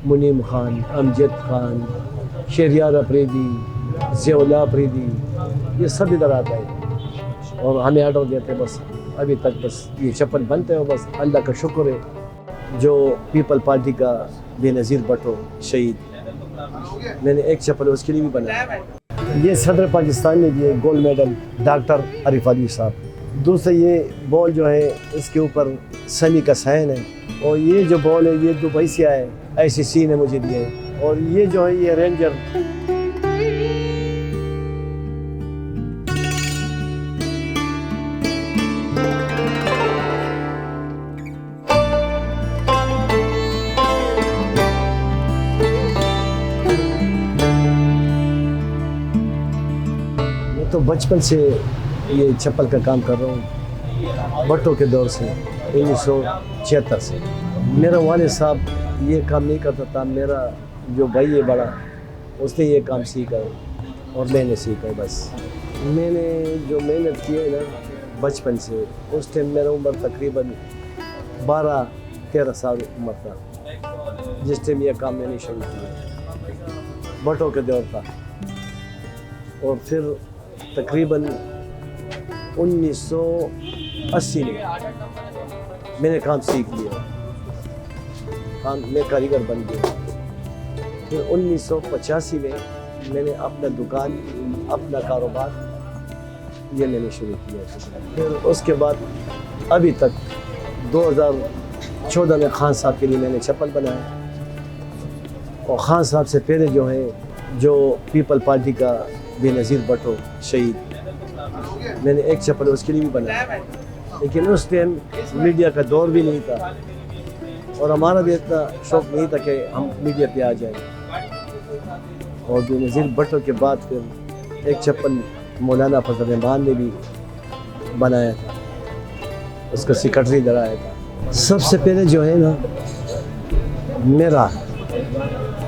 मुनीम खान, अमजद खान, शहरियार अफरीदी, ज़ियाउल्लाह अफरीदी, ये सब इधर आता है और हमें ऑर्डर देते हैं। बस अभी तक बस ये चप्पल बनते हैं। बस अल्लाह का शुक्र है जो पीपल पार्टी का बेनज़ीर भुट्टो शहीद, मैंने एक चप्पल उसके लिए भी बनाया। ये सदर पाकिस्तान ने दिए gold medal doctor Arif Ali साहब। दूसरा ये बॉल जो है इसके ऊपर सनी का साइन है, और ये जो बॉल है ये दुबई से आया है, ICC ने मुझे दिए। और ये जो है ये रेंजर, मैं तो बचपन से ये चप्पल का काम कर रहा हूँ, भुट्टो के दौर से 1976 से। मेरा वालिद साहब ये काम नहीं करता था, मेरा जो भाई है बड़ा उसने ये काम सीखा है और मैंने सीखा है। बस मैंने जो मेहनत की है ना बचपन से, उस टाइम मेरा उम्र तकरीबन 12-13 साल उम्र था जिस टाइम ये काम मैंने शुरू किया। भुट्टो के दौर था और फिर तकरीबन 1980 में मैंने काम सीख लिया, काम मैं कारीगर बन गया। फिर 1985 में मैंने अपना दुकान, अपना कारोबार ये मैंने शुरू किया। फिर उसके बाद अभी तक 2014 में खान साहब के लिए मैंने चप्पल बनाया। और खान साहब से पहले जो है जो पीपल पार्टी का बेनज़ीर भुट्टो शहीद, मैंने एक चप्पल उसके लिए भी बनाया। लेकिन उस टाइम मीडिया का दौर भी नहीं था और हमारा भी इतना शौक़ नहीं था कि हम मीडिया पे आ जाएं। और बेनज़ीर भुट्टो के बाद फिर एक चप्पल मौलाना फजल रहमान ने भी बनाया था, उसका सेक्रेटरी इधर आया था। सबसे पहले जो है ना मेरा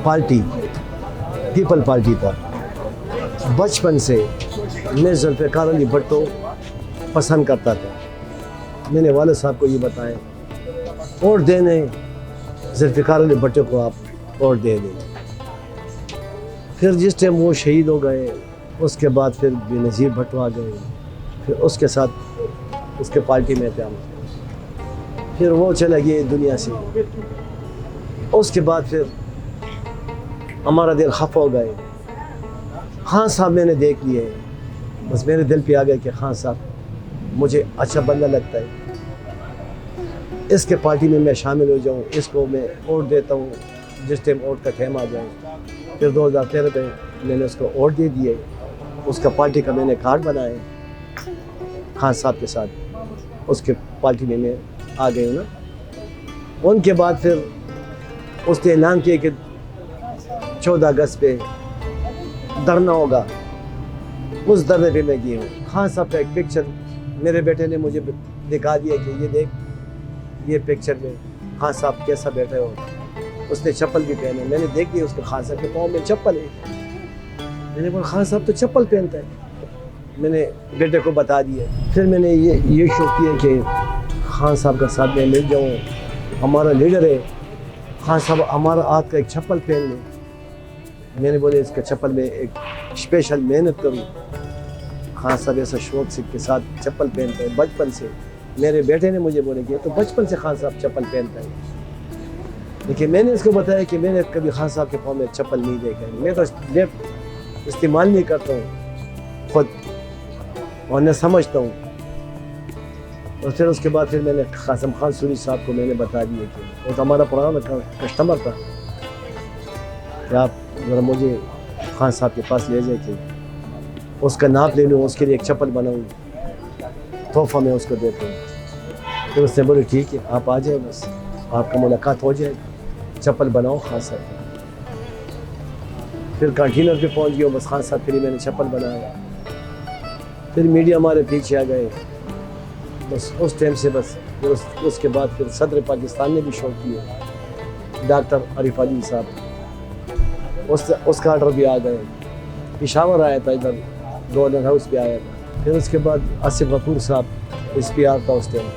पार्टी पीपल पार्टी था। बचपन से मैं ज़ुल्फ़िकार अली भुट्टो पसंद करता था। मैंने वालिद साहब को ये बताया, वोट देने ज़ुल्फ़िकार अली भुट्टो को आप वोट दे दें। फिर जिस टाइम वो शहीद हो गए उसके बाद फिर बेनज़ीर भुट्टो आ गए, फिर उसके साथ उसके पार्टी में थे हम। फिर वो चला गए दुनिया से। उसके बाद फिर हमारा दिल खफा हो गए। खान साहब मैंने देख लिए, बस मेरे दिल पे आ गया कि खान साहब मुझे अच्छा बंदा लगता है, इसके पार्टी में मैं शामिल हो जाऊं, इसको मैं वोट देता हूं जिस टाइम वोट का टाइम आ जाए। फिर 2013 में मैंने उसको वोट दे दिए, उसका पार्टी का मैंने कार्ड बनाया खान साहब के साथ, उसके पार्टी में मैं आ गई हूँ ना। उनके बाद फिर उसने ऐलान किया कि 14 अगस्त पे धरना होगा, उस धरने पे मैं गया हूँ। खान साहब का एक पिक्चर मेरे बेटे ने मुझे दिखा दिया कि ये देख, ये पिक्चर में खान साहब कैसा बैठे हो। उसने चप्पल भी पहने, मैंने देख लिया उसके खान साहब के पाँव में चप्पल है। मैंने बोला खान साहब तो चप्पल पहनता है, मैंने बेटे को बता दिया। फिर मैंने ये शौक किया कि खान साहब का साथ में मिल जाऊँ, हमारा लीडर है खान साहब, हमारा हाथ का एक चप्पल पहन ले। मैंने बोले इसका चप्पल में एक स्पेशल मेहनत करूँ। खान साहब ऐसा शौक से के साथ चप्पल पहनते हैं बचपन से। मेरे बेटे ने मुझे बोले कि तो बचपन से खान साहब चप्पल पहनता है, लेकिन मैंने इसको बताया कि मैंने कभी खान साहब के पाँव में चप्पल नहीं देखा है, मैं तो लेफ्ट इस्तेमाल नहीं करता हूँ खुद और न समझता हूँ। और फिर उसके बाद फिर मैंने कासिम खान सूरी साहब को मैंने बता दिया कि वो तो हमारा पुराना कस्टमर था कि आप ज़रा मुझे खान साहब के पास ले जाए कि उसका नाप ले लूँ, उसके लिए एक चप्पल बनाऊँ, तोहफा में उसको देता हूँ। फिर उसने बोले ठीक है आप आ जाए, बस आपका मुलाकात हो जाएगी, चप्पल बनाओ खान साहब की। फिर कंटेनर पे पहुँच गया, बस खान साहब के लिए मैंने चप्पल बनाया। फिर मीडिया हमारे पीछे आ गए, बस उस टाइम से बस फिर उसके बाद फिर सदर पाकिस्तान ने भी शौक किया, डॉक्टर आरिफ अली साहब, उसका ऑर्डर भी आ गए। पेशावर आया था, इधर गवर्नर हाउस पे आया था। फिर उसके बाद आसिफ गफूर साहब SPR था उस टाइम,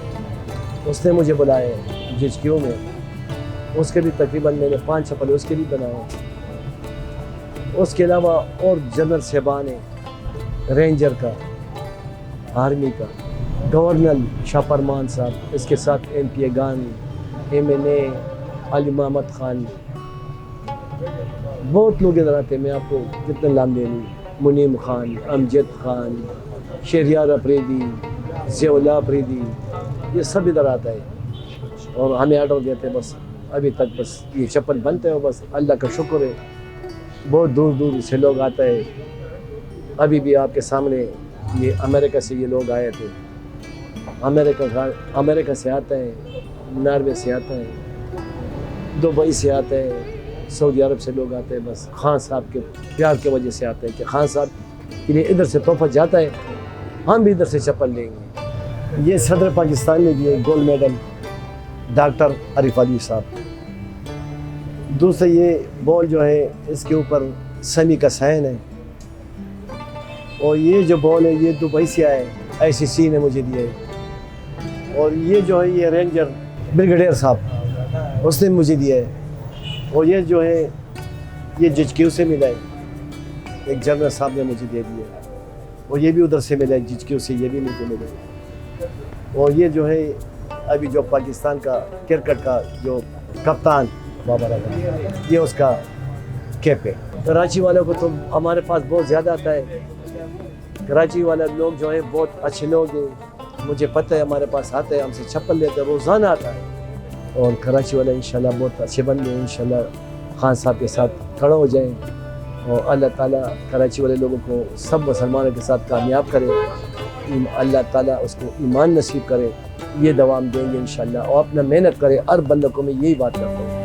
उसने मुझे बुलाया GHQ में उसके भी तकरीबन मैंने 5 चप्पल उसके भी बनाए। उसके अलावा और जनरल साहबान है, रेंजर का, आर्मी का, गवर्नर शाह फरमान साहब, इसके साथ MP गान, MNA अली मोहम्मद खान, बहुत लोग इधर आते हैं। मैं आपको कितने नाम दे दूँ, मुनीम खान, अमजद खान, शहरियार अफरीदी, ज़ियाउल्लाह अफरीदी, ये सब इधर आता है और हमें ऑर्डर देते हैं। बस अभी तक बस ये चप्पल बनते हैं, बस अल्लाह का शुक्र है। बहुत दूर दूर से लोग आते हैं। अभी भी आपके सामने ये अमेरिका से ये लोग आए थे, अमेरिका से आते हैं, नॉर्वे से आते हैं, दुबई से आते हैं, सऊदी अरब से लोग आते हैं। बस खान साहब के प्यार की वजह से आते हैं कि खान साहब के लिए इधर से तोहफा जाता है, हम भी इधर से चप्पल लेंगे। ये सदर पाकिस्तान ने दिए gold medal doctor Arif Ali साहब। दूसरा ये बॉल जो है इसके ऊपर समी का साइन है, और ये जो बॉल है ये दुबई से आए, ICC ने मुझे दिए। और ये जो है ये रेंजर ब्रिगेडियर साहब उसने मुझे दिया है। और ये जो है ये JQ से मिला है, एक जनरल साहब ने मुझे दे दिया। और ये भी उधर से मिला है JQ से, ये भी मुझे मिला है। और ये जो है अभी जो पाकिस्तान का क्रिकेट का जो कप्तान बाबर आजम, ये उसका कैप है। कराची वालों को तो हमारे पास बहुत ज़्यादा आता है। कराची वाले लोग जो हैं बहुत अच्छे लोग हैं, मुझे पता है, हमारे पास आते हैं, हमसे चप्पल लेते हैं, रोज़ाना आता है। और कराची वाले इंशाल्लाह बहुत अच्छे बन गए, इंशाल्लाह खान साहब के साथ खड़ा हो जाएं और अल्लाह ताला कराची वाले लोगों को सब मुसलमानों के साथ कामयाब करे, अल्लाह ताला उसको ईमान नसीब करे। ये दवाम देंगे इंशाल्लाह, और अपना मेहनत करे। हर बंदे को मैं यही बात करता हूँ।